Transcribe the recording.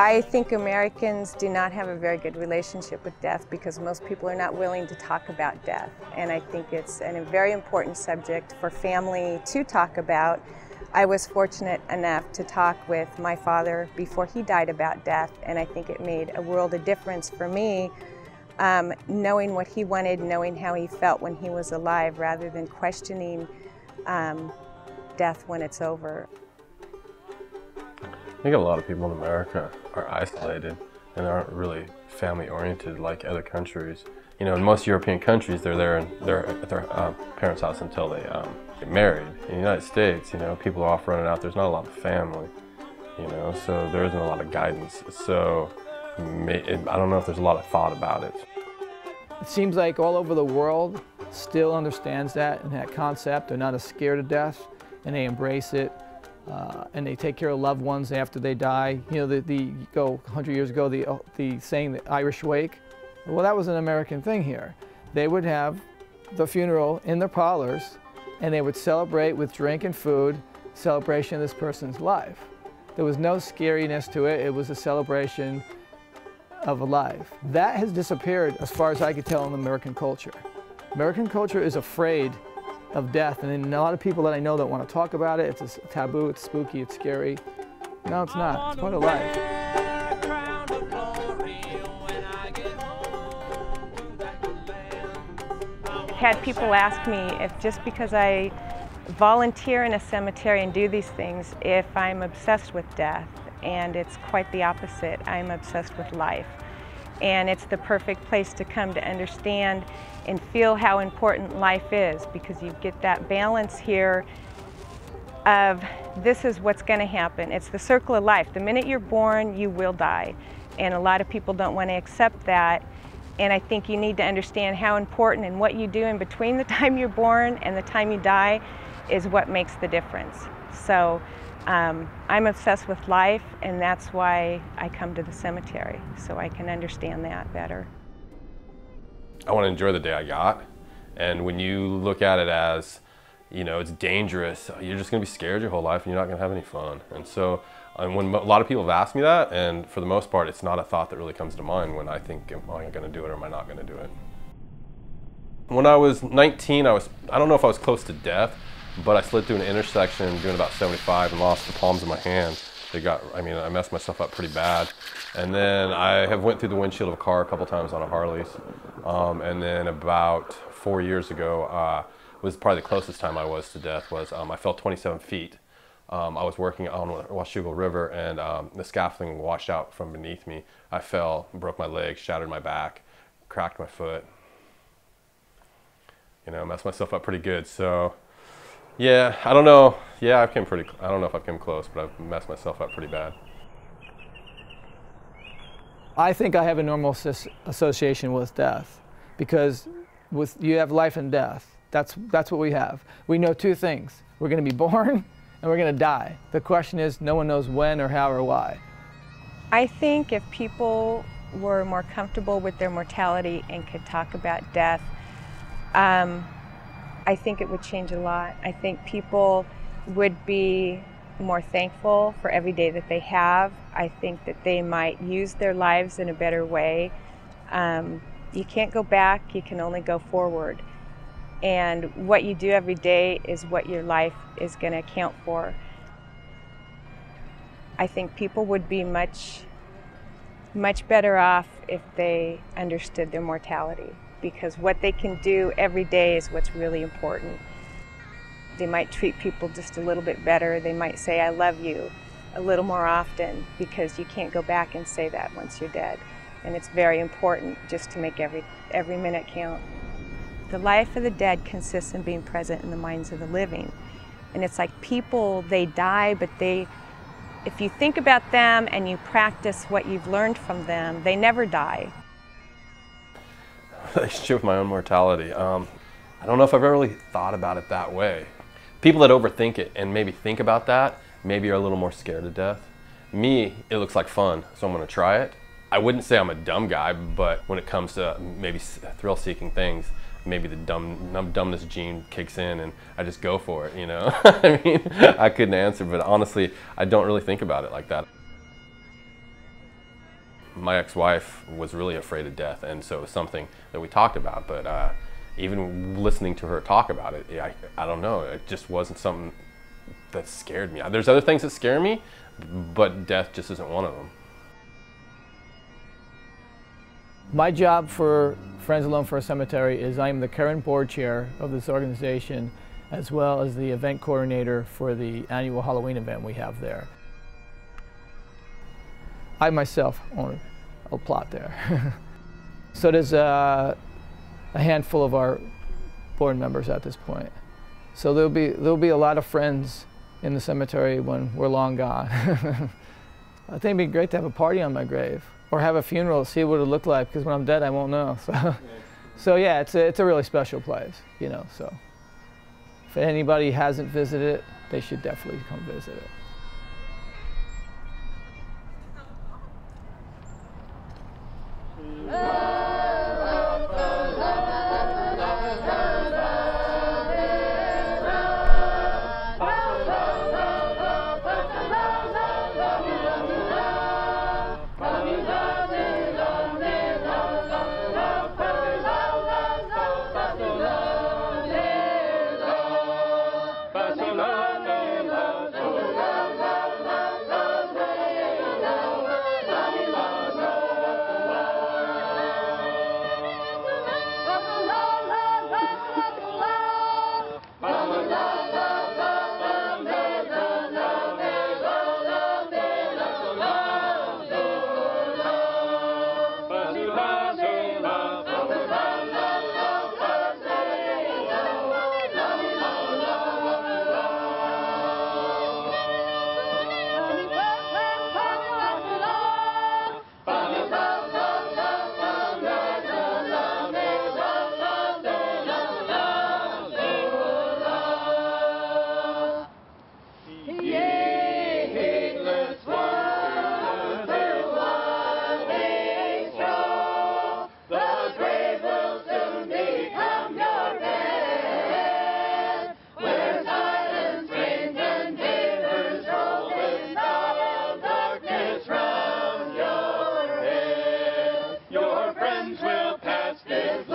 I think Americans do not have a very good relationship with death because most people are not willing to talk about death. And I think it's a very important subject for family to talk about. I was fortunate enough to talk with my father before he died about death, and I think it made a world of difference for me, knowing what he wanted, knowing how he felt when he was alive, rather than questioning death when it's over. I think a lot of people in America are isolated and aren't really family-oriented like other countries. You know, in most European countries, they're at their parents' house until they get married. In the United States, you know, people are off running out. There's not a lot of family, you know, so there isn't a lot of guidance. So I don't know if there's a lot of thought about it. It seems like all over the world still understands that and that concept. They're not as scared of death, and they embrace it. And they take care of loved ones after they die. You know, go 100 years ago, the saying, the Irish wake. Well, that was an American thing here. They would have the funeral in their parlors, and they would celebrate with drink and food, celebration of this person's life. There was no scariness to it. It was a celebration of a life. That has disappeared, as far as I could tell, in American culture. American culture is afraid of death, and a lot of people that I know don't want to talk about it. It's a taboo, it's spooky, it's scary. No, it's not. It's part of life. I've had people ask me if just because I volunteer in a cemetery and do these things, if I'm obsessed with death, and it's quite the opposite. I'm obsessed with life. And it's the perfect place to come to understand and feel how important life is, because you get that balance here of this is what's going to happen. It's the circle of life. The minute you're born, you will die. And a lot of people don't want to accept that. And I think you need to understand how important and what you do in between the time you're born and the time you die is what makes the difference. So I'm obsessed with life, and that's why I come to the cemetery, so I can understand that better. I want to enjoy the day I got, and when you look at it as, you know, it's dangerous, you're just going to be scared your whole life and you're not going to have any fun. And so when a lot of people have asked me that, and for the most part it's not a thought that really comes to mind when I think, am I going to do it or am I not going to do it? When I was 19, I don't know if I was close to death, but I slid through an intersection doing about 75 and lost the palms of my hand. I messed myself up pretty bad. And then I have went through the windshield of a car a couple times on a Harley's. And then about 4 years ago, was probably the closest time I was to death, was I fell 27 feet. I was working on the Washougal River, and the scaffolding washed out from beneath me. I fell, broke my leg, shattered my back, cracked my foot. You know, messed myself up pretty good. So yeah, I don't know. Yeah, I don't know if I've come close, but I've messed myself up pretty bad. I think I have a normal association with death, because you have life and death. That's what we have. We know two things. We're going to be born and we're going to die. The question is, no one knows when or how or why. I think if people were more comfortable with their mortality and could talk about death, I think it would change a lot. I think people would be more thankful for every day that they have. I think that they might use their lives in a better way. You can't go back, you can only go forward. And what you do every day is what your life is going to account for. I think people would be much better off if they understood their mortality, because what they can do every day is what's really important. They might treat people just a little bit better. They might say, I love you, a little more often, because you can't go back and say that once you're dead. And it's very important just to make every minute count. The life of the dead consists in being present in the minds of the living. And it's like people, they die, but if you think about them and you practice what you've learned from them, they never die. Relationship with my own mortality. I don't know if I've ever really thought about it that way. People that overthink it and maybe think about that, maybe are a little more scared of death. Me, it looks like fun, so I'm going to try it. I wouldn't say I'm a dumb guy, but when it comes to maybe thrill-seeking things, maybe the dumbness gene kicks in and I just go for it, you know? I mean, I couldn't answer, but honestly, I don't really think about it like that. my ex-wife was really afraid of death, and so it was something that we talked about. But even listening to her talk about it, I don't know, it just wasn't something that scared me. There's other things that scare me, but death just isn't one of them. My job for Friends Alone for a Cemetery is I am the current board chair of this organization, as well as the event coordinator for the annual Halloween event we have there. I myself own a plot there. So there's a handful of our board members at this point. So there'll be a lot of friends in the cemetery when we're long gone. I think it'd be great to have a party on my grave, or have a funeral, see what it'll look like, because when I'm dead I won't know. So yeah, it's a really special place, you know. So if anybody hasn't visited it, they should definitely come visit it. Will pass this